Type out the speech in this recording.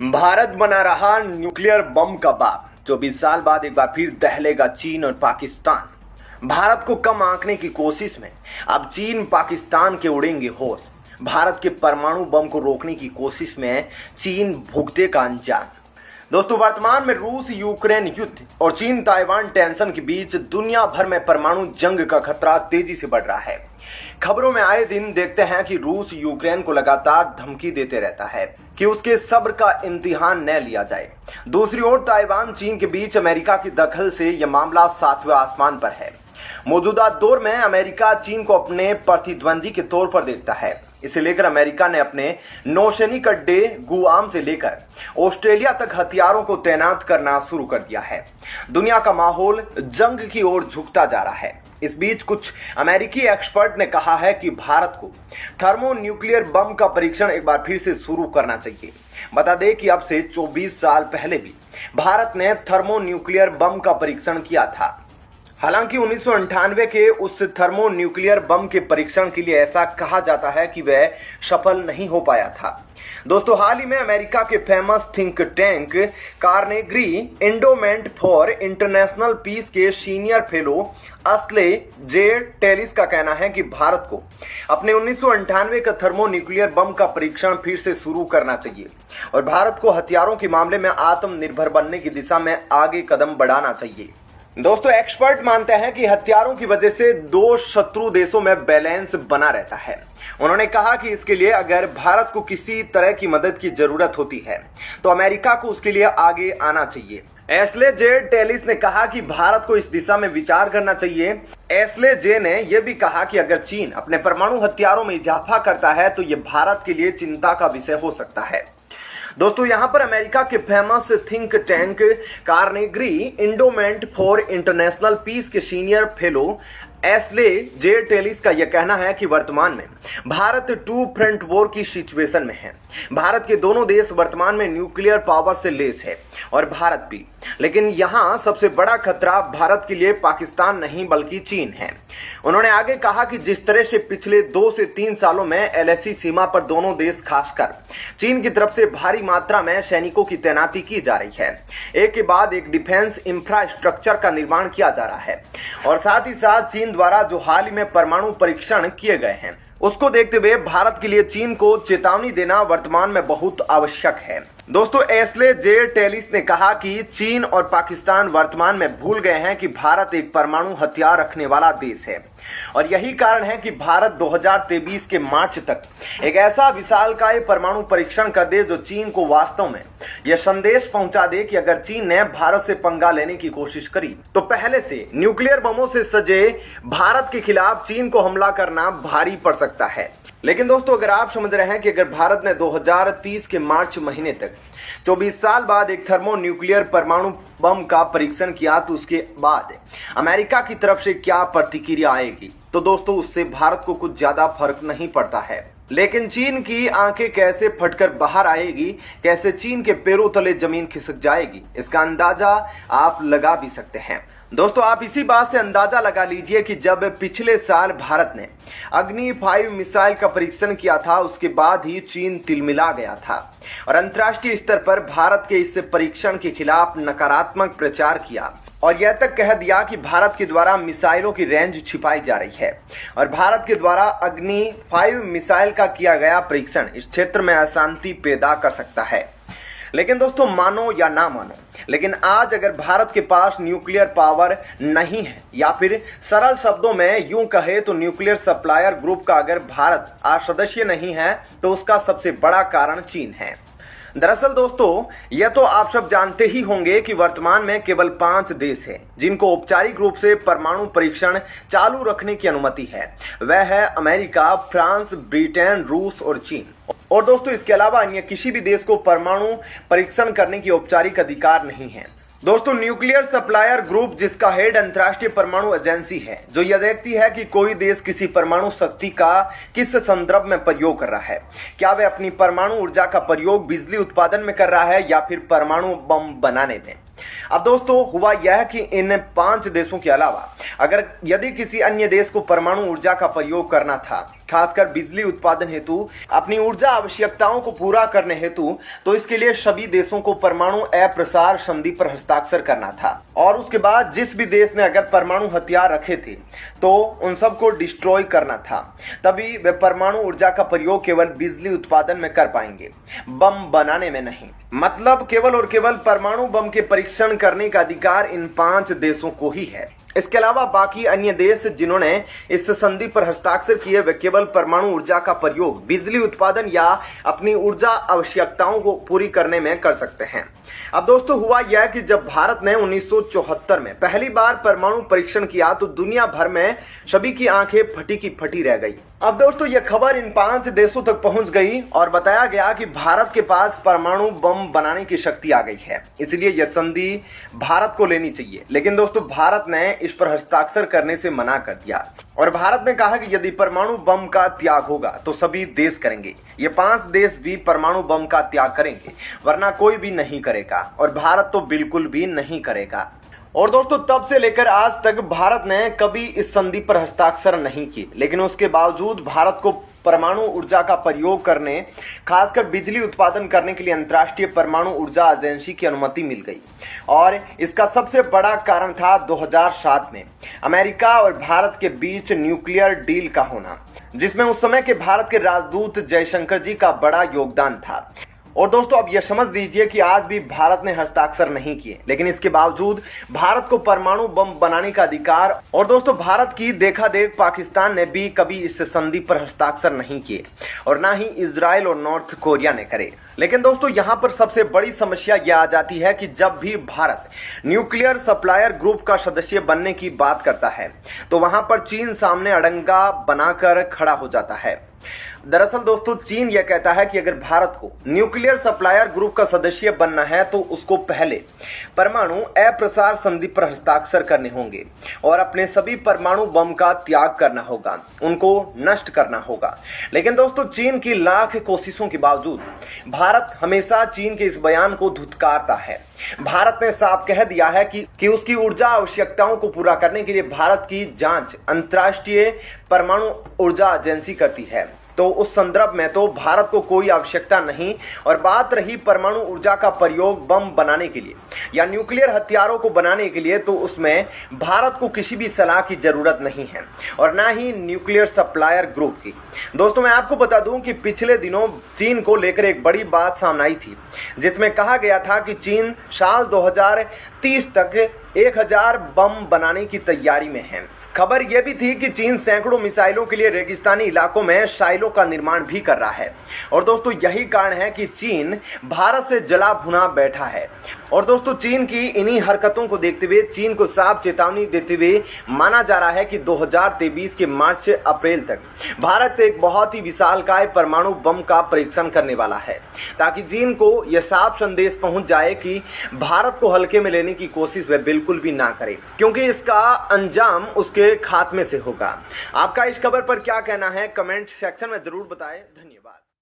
भारत बना रहा nuclear bomb का बाप। 24 साल बाद एक बार फिर दहलेगा चीन और पाकिस्तान। भारत को कम आंकने की कोशिश में अब चीन पाकिस्तान के उड़ेंगे होश। भारत के परमाणु बम को रोकने की कोशिश में चीन भुगतेगा अंजाम। दोस्तों, वर्तमान में रूस यूक्रेन युद्ध और चीन ताइवान टेंशन के बीच दुनिया भर में परमाणु जंग का खतरा तेजी से बढ़ रहा है। खबरों में आए दिन देखते हैं कि रूस यूक्रेन को लगातार धमकी देते रहता है कि उसके सब्र का इम्तिहान न लिया जाए। दूसरी ओर ताइवान चीन के बीच अमेरिका की दखल से यह मामला 7वें आसमान पर है। मौजूदा दौर में अमेरिका चीन को अपने प्रतिद्वंदी के तौर पर देखता है। इसे लेकर अमेरिका ने अपने नौसैनिक अड्डे गुआम से लेकर ऑस्ट्रेलिया तक हथियारों को तैनात करना शुरू कर दिया है। दुनिया का माहौल जंग की ओर झुकता जा रहा है। इस बीच कुछ अमेरिकी एक्सपर्ट ने कहा है कि भारत को थर्मो न्यूक्लियर बम का परीक्षण एक बार फिर से शुरू करना चाहिए। बता दें कि अब से 24 साल पहले भी भारत ने थर्मो न्यूक्लियर बम का परीक्षण किया था। हालांकि 1998 के उस थर्मो न्यूक्लियर बम के परीक्षण के लिए ऐसा कहा जाता है कि वह सफल नहीं हो पाया था। दोस्तों, हाल ही में अमेरिका के famous think tank Carnegie Endowment for International Peace के senior fellow Ashley J Tellis का कहना है कि भारत को अपने 1998 का थर्मो न्यूक्लियर बम का परीक्षण फिर से शुरू करना चाहिए और भारत को हथियारों के मामले में आत्मनिर्भर बनने की दिशा में आगे कदम बढ़ाना चाहिए। दोस्तों, एक्सपर्ट मानते हैं कि हथियारों की वजह से दो शत्रु देशों में बैलेंस बना रहता है। उन्होंने कहा कि इसके लिए अगर भारत को किसी तरह की मदद की जरूरत होती है तो अमेरिका को उसके लिए आगे आना चाहिए। एस्ले जे टेलिस ने कहा कि भारत को इस दिशा में विचार करना चाहिए। एस्ले जे ने यह भी कहा कि अगर चीन अपने परमाणु हथियारों में इजाफा करता है तो यह भारत के लिए चिंता का विषय हो सकता है। दोस्तों, यहां पर अमेरिका के famous think tank Carnegie Endowment for International Peace के senior fellow Ashley J Tellis का यह कहना है कि वर्तमान में भारत टू फ्रंट वॉर की सिचुएशन में है। भारत के दोनों देश वर्तमान में न्यूक्लियर पावर से लेस है और भारत भी, लेकिन यहां सबसे बड़ा खतरा भारत के लिए पाकिस्तान नहीं बल्कि चीन है। उन्होंने आगे कहा कि जिस तरह से पिछले 2 से 3 सालों में एलएसी सीमा पर दोनों देश खासकर चीन की तरफ से भारी मात्रा में सैनिकों की तैनाती की जा रही है, एक के बाद एक डिफेंस इंफ्रास्ट्रक्चर का निर्माण किया जा रहा है और साथ ही साथ चीन द्वारा जो हाल ही में परमाणु परीक्षण किए गए हैं उसको देखते हुए भारत के लिए चीन को चेतावनी देना वर्तमान में बहुत आवश्यक है। दोस्तों, एस्ले जे टेलिस ने कहा कि चीन और पाकिस्तान वर्तमान में भूल गए हैं कि भारत एक परमाणु हथियार रखने वाला देश है और यही कारण है कि भारत 2023 के मार्च तक एक ऐसा विशालकाय परमाणु परीक्षण कर दे जो चीन को वास्तव में यह संदेश पहुंचा दे कि अगर चीन ने भारत से पंगा लेने की कोशिश करी तो पहले से न्यूक्लियर बमों से सजे भारत के खिलाफ चीन को हमला करना भारी पड़ सकता है। लेकिन दोस्तों, अगर आप समझ रहे हैं कि अगर भारत ने 2030 के मार्च महीने तक 24 साल बाद एक थर्मो न्यूक्लियर परमाणु बम का परीक्षण किया तो उसके बाद अमेरिका की तरफ से क्या प्रतिक्रिया आएगी, तो दोस्तों उससे भारत को कुछ ज्यादा फर्क नहीं पड़ता है। लेकिन चीन की आंखें कैसे फटकर बाहर आएगी, कैसे चीन के पैरों तले जमीन खिसक जाएगी, इसका अंदाजा आप लगा भी सकते हैं। दोस्तों, आप इसी बात से अंदाजा लगा लीजिए कि जब पिछले साल भारत ने अग्नि 5 मिसाइल का परीक्षण किया था उसके बाद ही चीन तिलमिला गया था और अंतर्राष्ट्रीय स्तर पर भारत के इस परीक्षण के खिलाफ नकारात्मक प्रचार किया और यह तक कह दिया कि भारत के द्वारा मिसाइलों की रेंज छिपाई जा रही है और भारत के द्वारा अग्नि 5 मिसाइल का किया गया परीक्षण इस क्षेत्र में अशांति पैदा कर सकता है। लेकिन दोस्तों, मानो या ना मानो, लेकिन आज अगर भारत के पास न्यूक्लियर पावर नहीं है या फिर सरल शब्दों में यूं कहे तो न्यूक्लियर सप्लायर ग्रुप का अगर भारत आज सदस्य नहीं है तो उसका सबसे बड़ा कारण चीन है। दरअसल दोस्तों, यह तो आप सब जानते ही होंगे कि वर्तमान में केवल 5 देश हैं जिनको औपचारिक रूप से परमाणु परीक्षण चालू रखने की अनुमति है। वह है अमेरिका, फ्रांस, ब्रिटेन, रूस और चीन। और दोस्तों, इसके अलावा अन्य किसी भी देश को परमाणु परीक्षण करने की औपचारिक अधिकार नहीं है। दोस्तों, न्यूक्लियर सप्लायर ग्रुप जिसका हेड अंतर्राष्ट्रीय परमाणु एजेंसी है जो यह देखती है कि कोई देश किसी परमाणु शक्ति का किस संदर्भ में प्रयोग कर रहा है, क्या वह अपनी परमाणु ऊर्जा का प्रयोग बिजली उत्पादन में कर रहा है या फिर परमाणु बम बनाने में। अब दोस्तों, हुआ यह कि इन 5 देशों के अलावा अगर यदि किसी अन्य देश को परमाणु ऊर्जा का प्रयोग करना था, खासकर बिजली उत्पादन हेतु, अपनी ऊर्जा आवश्यकताओं को पूरा करने हेतु, तो इसके लिए सभी देशों को परमाणु अप्रसार संधि पर हस्ताक्षर करना था। और उसके बाद जिस भी देश ने अगर परमाणु हथियार रखे थे तो उन सबको डिस्ट्रॉय करना था, तभी वे परमाणु ऊर्जा का प्रयोग केवल बिजली उत्पादन में कर पाएंगे, बम बनाने में नहीं। मतलब केवल और केवल परमाणु बम के परीक्षण करने का अधिकार इन 5 देशों को ही है। इसके अलावा बाकी अन्य देश जिन्होंने इस संधि पर हस्ताक्षर किए वे केवल परमाणु ऊर्जा का प्रयोग बिजली उत्पादन या अपनी ऊर्जा आवश्यकताओं को पूरी करने में कर सकते हैं। अब दोस्तों हुआ यह कि जब भारत ने 1974 में पहली बार परमाणु परीक्षण किया तो दुनिया भर में सभी की आंखें फटी की फटी रह गई। अब दोस्तों यह खबर इन 5 देशों तक पहुंच गई और बताया गया कि भारत के पास परमाणु बम बनाने की शक्ति आ गई है, इसलिए यह संधि भारत को लेनी चाहिए। लेकिन दोस्तों भारत ने इस पर हस्ताक्षर करने से मना कर दिया और भारत ने कहा कि यदि परमाणु बम का त्याग होगा तो सभी देश करेंगे। ये 5 देश भी परमाणु बम का त्याग करेंगे, वरना कोई भी नहीं करेगा और भारत तो बिल्कुल भी नहीं करेगा। और दोस्तों तब से लेकर आज तक भारत ने कभी इस संधि पर हस्ताक्षर नहीं किए, लेकिन उसके बावजूद भारत को परमाणु ऊर्जा का प्रयोग करने, खासकर बिजली उत्पादन करने के लिए अंतर्राष्ट्रीय परमाणु ऊर्जा एजेंसी की अनुमति मिल गई। और इसका सबसे बड़ा कारण था 2007 में अमेरिका और भारत के बीच न्यूक्लियर डील का होना, जिसमें उस समय के भारत के राजदूत जयशंकर जी का बड़ा योगदान था। और दोस्तों अब यह समझ लीजिए कि आज भी भारत ने हस्ताक्षर नहीं किए, लेकिन इसके बावजूद भारत को परमाणु बम बनाने का अधिकार। और दोस्तों भारत की देखा देख पाकिस्तान ने भी कभी इस संधि पर हस्ताक्षर नहीं किए और ना ही इजराइल और नॉर्थ कोरिया ने करे। लेकिन दोस्तों यहाँ पर सबसे बड़ी समस्या यह आ जाती है कि जब भी भारत न्यूक्लियर सप्लायर ग्रुप का सदस्य बनने की बात करता है तो वहां पर चीन सामने अड़ंगा बनाकर खड़ा हो जाता है। दरअसल दोस्तों चीन यह कहता है कि अगर भारत को न्यूक्लियर सप्लायर ग्रुप का सदस्य बनना है तो उसको पहले परमाणु अप्रसार संधि पर हस्ताक्षर करने होंगे और अपने सभी परमाणु बम का त्याग करना होगा, उनको नष्ट करना होगा। लेकिन दोस्तों चीन की लाख कोशिशों के बावजूद भारत हमेशा चीन के इस बयान को धुतकारता है। भारत ने साफ कह दिया है कि उसकी ऊर्जा आवश्यकताओं को पूरा करने के लिए भारत की जांच अंतर्राष्ट्रीय परमाणु ऊर्जा एजेंसी करती है, तो उस संदर्भ में तो भारत को कोई आवश्यकता नहीं। और बात रही परमाणु ऊर्जा का प्रयोग बम बनाने के लिए या न्यूक्लियर हथियारों को बनाने के लिए, तो उसमें भारत को किसी भी सलाह की जरूरत नहीं है और ना ही न्यूक्लियर सप्लायर ग्रुप की। दोस्तों मैं आपको बता दूं कि पिछले दिनों चीन को लेकर एक बड़ी बात सामने आई थी, जिसमें कहा गया था कि चीन साल 2030 तक 1000 बम बनाने की तैयारी में है। खबर यह भी थी कि चीन सैकड़ों मिसाइलों के लिए रेगिस्तानी इलाकों में साइलों का निर्माण भी कर रहा है। और दोस्तों यही कारण है कि चीन भारत से जला भुना बैठा है। और दोस्तों चीन की इन्हीं हरकतों को देखते हुए चीन को साफ चेतावनी देते हुए माना जा रहा है कि 2023 के मार्च से अप्रैल तक भारत एक बहुत ही विशालकाय परमाणु बम का परीक्षण करने वाला है, ताकि चीन को यह साफ संदेश पहुंच जाए कि भारत को हल्के में लेने की कोशिश वह बिल्कुल भी ना करे, क्योंकि इसका अंजाम उसके खात्मे से होगा। आपका इस खबर पर क्या कहना है कमेंट सेक्शन में जरूर बताएं। धन्यवाद।